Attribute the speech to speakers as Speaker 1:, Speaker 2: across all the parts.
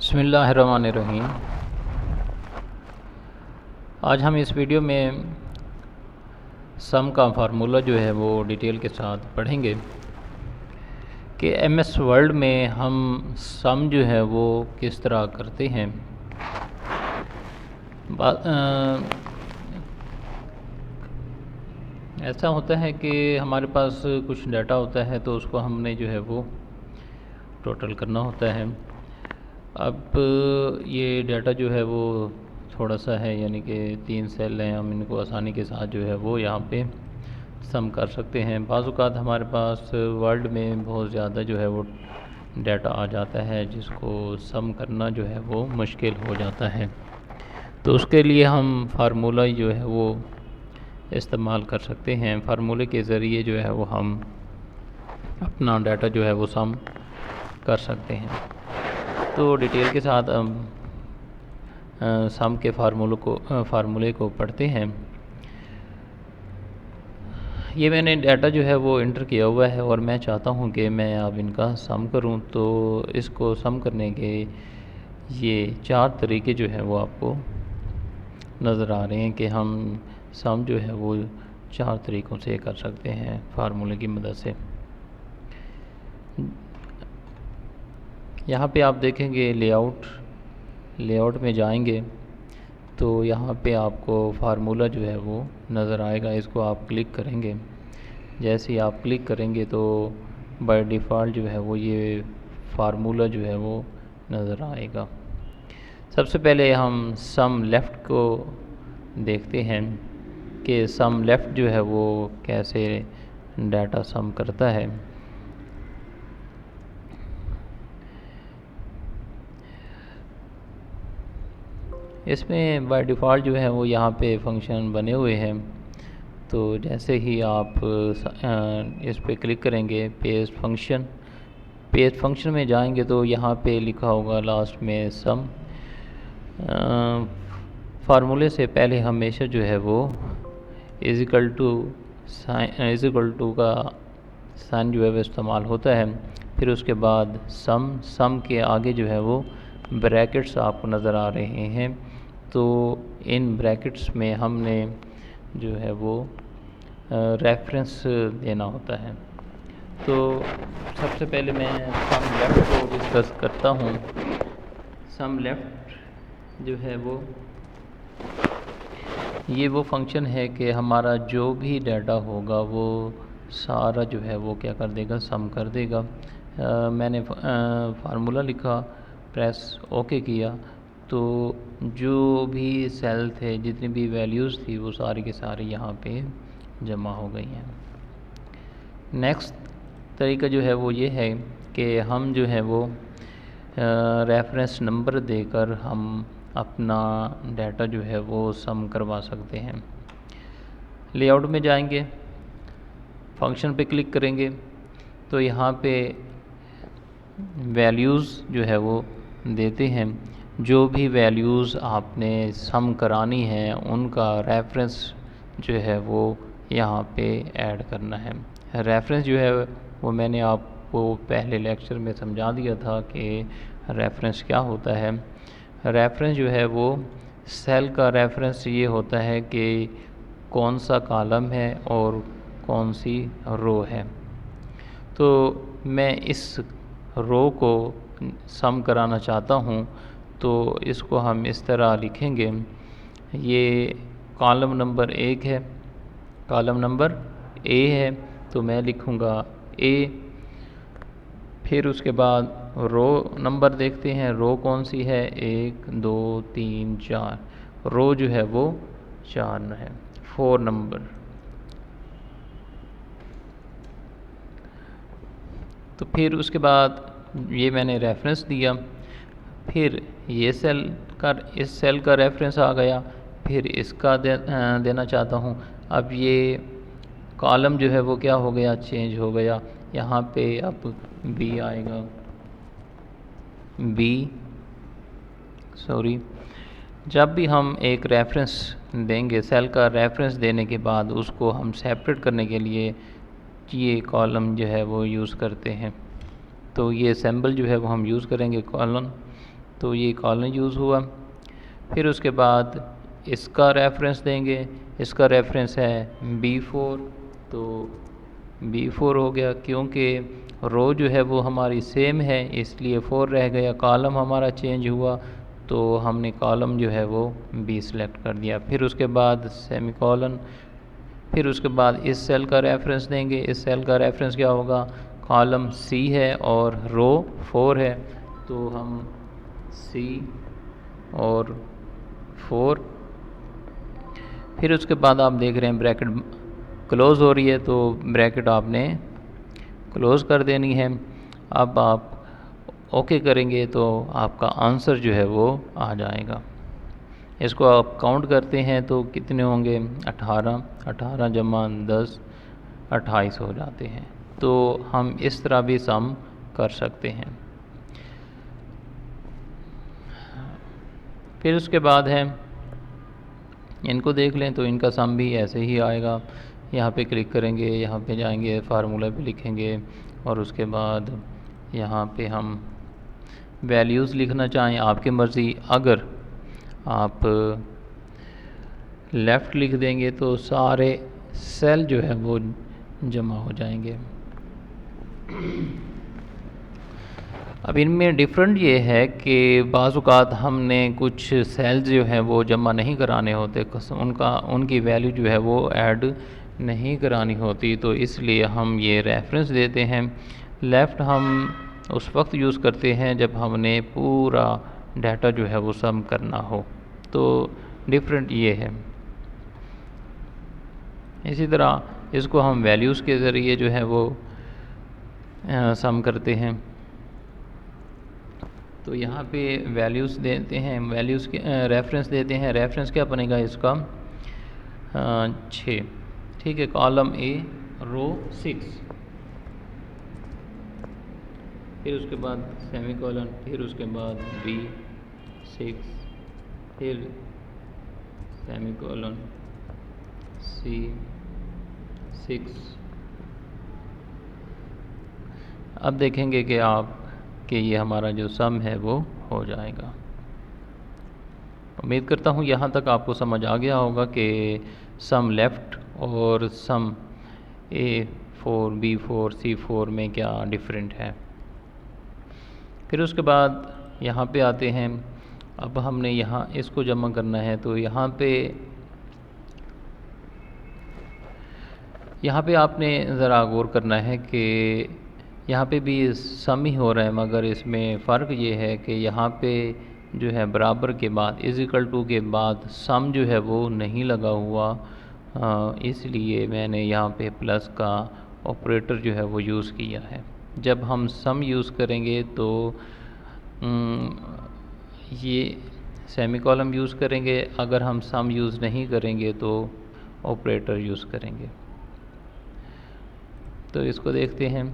Speaker 1: बिस्मिल्लाहिर्रहमानिर्रहीम। आज हम इस वीडियो में सम का फार्मूला जो है वो डिटेल के साथ पढ़ेंगे कि एमएस वर्ड में हम सम जो है वो किस तरह करते हैं। ऐसा होता है कि हमारे पास कुछ डाटा होता है तो उसको हमने जो है वो टोटल करना होता है। अब ये डाटा जो है वो थोड़ा सा है, यानी कि 3 सेल हैं, हम इनको आसानी के साथ जो है वो यहाँ पे सम कर सकते हैं। बाज़ औक़ात हमारे पास वर्ड में बहुत ज़्यादा जो है वो डाटा आ जाता है जिसको सम करना जो है वो मुश्किल हो जाता है, तो उसके लिए हम फार्मूला जो है वो इस्तेमाल कर सकते हैं। फार्मूले के ज़रिए जो है वो हम अपना डाटा जो है वो सम कर सकते हैं। तो डिटेल के साथ सम के फार्मूले को पढ़ते हैं। ये मैंने डाटा जो है वो इंटर किया हुआ है और मैं चाहता हूँ कि मैं अब इनका सम करूँ। तो इसको सम करने के ये 4 तरीके जो हैं वो आपको नज़र आ रहे हैं कि हम सम जो है वो 4 तरीक़ों से कर सकते हैं फार्मूले की मदद से। यहाँ पे आप देखेंगे लेआउट में जाएंगे तो यहाँ पे आपको फार्मूला जो है वो नज़र आएगा। इसको आप क्लिक करेंगे, जैसे ही आप क्लिक करेंगे तो बाय डिफ़ॉल्ट जो है वो ये फार्मूला जो है वो नज़र आएगा। सबसे पहले हम सम लेफ़्ट को देखते हैं कि सम लेफ़्ट जो है वो कैसे डाटा सम करता है। इसमें बाय डिफ़ॉल्ट जो है वो यहाँ पे फंक्शन बने हुए हैं। तो जैसे ही आप इस पे क्लिक करेंगे पेस्ट फंक्शन में जाएंगे तो यहाँ पे लिखा होगा लास्ट में सम। फार्मूले से पहले हमेशा जो है वो इज़िकल टू का साइन जो है वो इस्तेमाल होता है। फिर उसके बाद सम के आगे जो है वो ब्रैकेट्स आपको नज़र आ रहे हैं। तो इन ब्रैकेट्स में हमने जो है वो रेफरेंस देना होता है। तो सबसे पहले मैं सम लेफ़्ट को डिस्कस करता हूँ। सम लेफ़्ट जो है वो ये वो फंक्शन है कि हमारा जो भी डाटा होगा वो सारा जो है वो क्या कर देगा, सम कर देगा। मैंने फार्मूला लिखा, प्रेस ओके किया, तो जो भी सेल थे, जितनी भी वैल्यूज़ थी वो सारी के सारी यहाँ पे जमा हो गई हैं। नेक्स्ट तरीका जो है वो ये है कि हम जो है वो रेफरेंस नंबर देकर हम अपना डाटा जो है वो सम करवा सकते हैं। लेआउट में जाएंगे, फंक्शन पे क्लिक करेंगे तो यहाँ पे वैल्यूज़ जो है वो देते हैं। जो भी वैल्यूज़ आपने सम करानी है उनका रेफरेंस जो है वो यहाँ पे ऐड करना है। रेफरेंस जो है वो मैंने आपको पहले लेक्चर में समझा दिया था कि रेफरेंस क्या होता है। रेफरेंस जो है वो सेल का रेफरेंस ये होता है कि कौन सा कॉलम है और कौन सी रो है। तो मैं इस रो को सम कराना चाहता हूँ तो इसको हम इस तरह लिखेंगे। ये कॉलम नंबर 1 है, कॉलम नंबर ए है, तो मैं लिखूँगा ए। फिर उसके बाद रो नंबर देखते हैं, रो कौन सी है, 1 2 3 4, रो जो है वो 4 है, 4 नंबर। तो फिर उसके बाद ये मैंने रेफरेंस दिया, फिर ये इस सेल का रेफरेंस आ गया, फिर इसका देना चाहता हूँ। अब ये कॉलम जो है वो क्या हो गया, चेंज हो गया। यहाँ पे अब बी आएगा, जब भी हम एक रेफरेंस देंगे, सेल का रेफरेंस देने के बाद उसको हम सेपरेट करने के लिए ये कॉलम जो है वो यूज़ करते हैं। तो ये सिंबल जो है वो हम यूज़ करेंगे कॉलम। तो ये कॉलन यूज़ हुआ। फिर उसके बाद इसका रेफरेंस देंगे, इसका रेफरेंस है B4, तो B4 हो गया। क्योंकि रो जो है वो हमारी सेम है इसलिए 4 रह गया, कॉलम हमारा चेंज हुआ तो हमने कॉलम जो है वो B सेलेक्ट कर दिया। फिर उसके बाद सेमी कॉलन, फिर उसके बाद इस सेल का रेफरेंस देंगे। इस सेल का रेफरेंस क्या होगा, कॉलम C है और रो 4 है, तो हम C और 4। फिर उसके बाद आप देख रहे हैं ब्रैकेट क्लोज़ हो रही है, तो ब्रैकेट आपने क्लोज़ कर देनी है। अब आप ओके करेंगे तो आपका आंसर जो है वो आ जाएगा। इसको आप काउंट करते हैं तो कितने होंगे, 18, 18 जमा 10 28 हो जाते हैं। तो हम इस तरह भी सम कर सकते हैं। फिर उसके बाद है, इनको देख लें तो इनका सम भी ऐसे ही आएगा। यहाँ पे क्लिक करेंगे, यहाँ पे जाएंगे, फार्मूला भी लिखेंगे और उसके बाद यहाँ पे हम वैल्यूज़ लिखना चाहें आपकी मर्ज़ी। अगर आप लेफ़्ट लिख देंगे तो सारे सेल जो है वो जमा हो जाएंगे। अब इनमें डिफरेंट ये है कि बाज़ औक़ात हमने कुछ सेल्स जो हैं वो जमा नहीं कराने होते, उनकी वैल्यू जो है वो ऐड नहीं करानी होती, तो इसलिए हम ये रेफरेंस देते हैं। लेफ़्ट हम उस वक्त यूज़ करते हैं जब हमने पूरा डाटा जो है वो सम करना हो, तो डिफरेंट ये है। इसी तरह इसको हम वैल्यूज़ के ज़रिए जो है वो सम करते हैं। तो यहाँ पे वैल्यूज़ देते हैं, वैल्यूज़ के रेफरेंस देते हैं। रेफरेंस क्या बनेगा इसका, 6, ठीक है। कॉलम A रो 6, फिर उसके बाद सेमी कॉलन, फिर उसके बाद B 6, फिर सेमी कॉलन C 6। अब देखेंगे कि ये हमारा जो सम है वो हो जाएगा। उम्मीद करता हूँ यहाँ तक आपको समझ आ गया होगा कि सम लेफ़्ट और सम A4 B4 C4 में क्या डिफरेंट है। फिर उसके बाद यहाँ पे आते हैं। अब हमने यहाँ इसको जमा करना है, तो यहाँ पे आपने ज़रा गौर करना है कि यहाँ पे भी सम ही हो रहा है, मगर इसमें फ़र्क ये है कि यहाँ पे जो है बराबर के बाद इज़िकल टू के बाद सम जो है वो नहीं लगा हुआ, इसलिए मैंने यहाँ पे प्लस का ऑपरेटर जो है वो यूज़ किया है। जब हम सम यूज़ करेंगे तो ये सेमी कॉलम यूज़ करेंगे, अगर हम सम यूज़ नहीं करेंगे तो ऑपरेटर यूज़ करेंगे। तो इसको देखते हैं,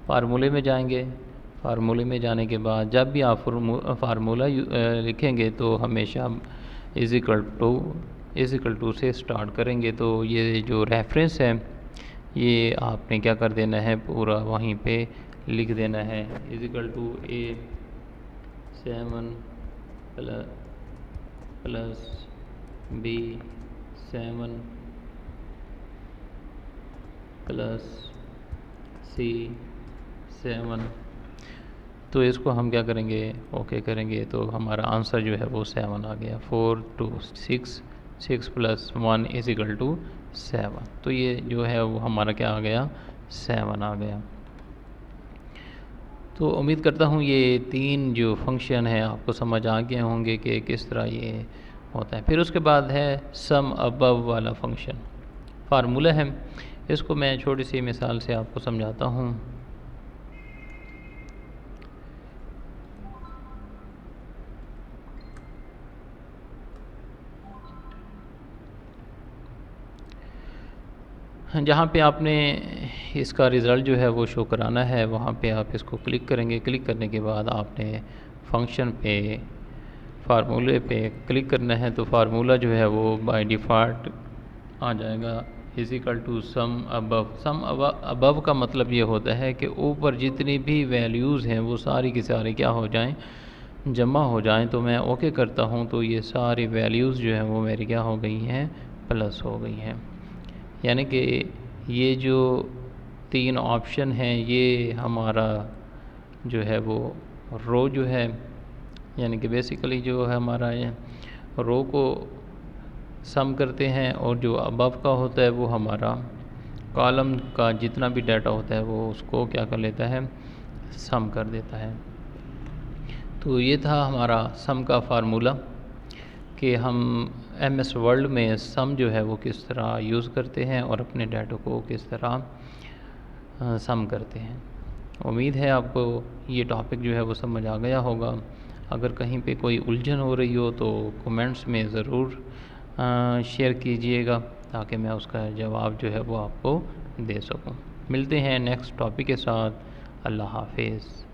Speaker 1: फार्मूले में जाएंगे। फार्मूले में जाने के बाद जब भी आप फार्मूला लिखेंगे तो हमेशा इज़िकल टू से स्टार्ट करेंगे। तो ये जो रेफरेंस है ये आपने क्या कर देना है, पूरा वहीं पे लिख देना है। Is equal to A7 plus B7 plus C7। तो इसको हम क्या करेंगे, ओके करेंगे, तो हमारा आंसर जो है वो 7 आ गया। 4 2 6, 6 + 1 = 7। तो ये जो है वो हमारा क्या आ गया, 7 आ गया। तो उम्मीद करता हूँ ये 3 जो फंक्शन है आपको समझ आ गए होंगे कि किस तरह ये होता है। फिर उसके बाद है सम अबव वाला फंक्शन, फार्मूला है। इसको मैं छोटी सी मिसाल से आपको समझाता हूँ। जहाँ पे आपने इसका रिज़ल्ट जो है वो शो कराना है, वहाँ पे आप इसको क्लिक करेंगे। क्लिक करने के बाद आपने फंक्शन पे फार्मूले पे क्लिक करना है। तो फार्मूला जो है वो बाय डिफ़ॉल्ट आ जाएगा = सम अबव। सम अबव का मतलब ये होता है कि ऊपर जितनी भी वैल्यूज़ हैं वो सारी की सारी क्या हो जाएं, जमा हो जाएं तो मैं ओके करता हूं तो ये सारी वैल्यूज़ जो हैं वो मेरी क्या हो गई हैं, प्लस हो गई हैं। यानी कि ये जो 3 ऑप्शन हैं ये हमारा जो है वो रो जो है, यानी कि बेसिकली जो है हमारा रो को सम करते हैं, और जो अबव का होता है वो हमारा कॉलम का जितना भी डाटा होता है वो उसको क्या कर लेता है, सम कर देता है। तो ये था हमारा सम का फार्मूला कि हम MS वर्ल्ड में सम जो है वो किस तरह यूज़ करते हैं और अपने डाटा को किस तरह सम करते हैं। उम्मीद है आपको ये टॉपिक जो है वो समझ आ गया होगा। अगर कहीं पे कोई उलझन हो रही हो तो कमेंट्स में ज़रूर शेयर कीजिएगा ताकि मैं उसका जवाब जो है वो आपको दे सकूं। मिलते हैं नेक्स्ट टॉपिक के साथ। अल्लाह हाफिज़।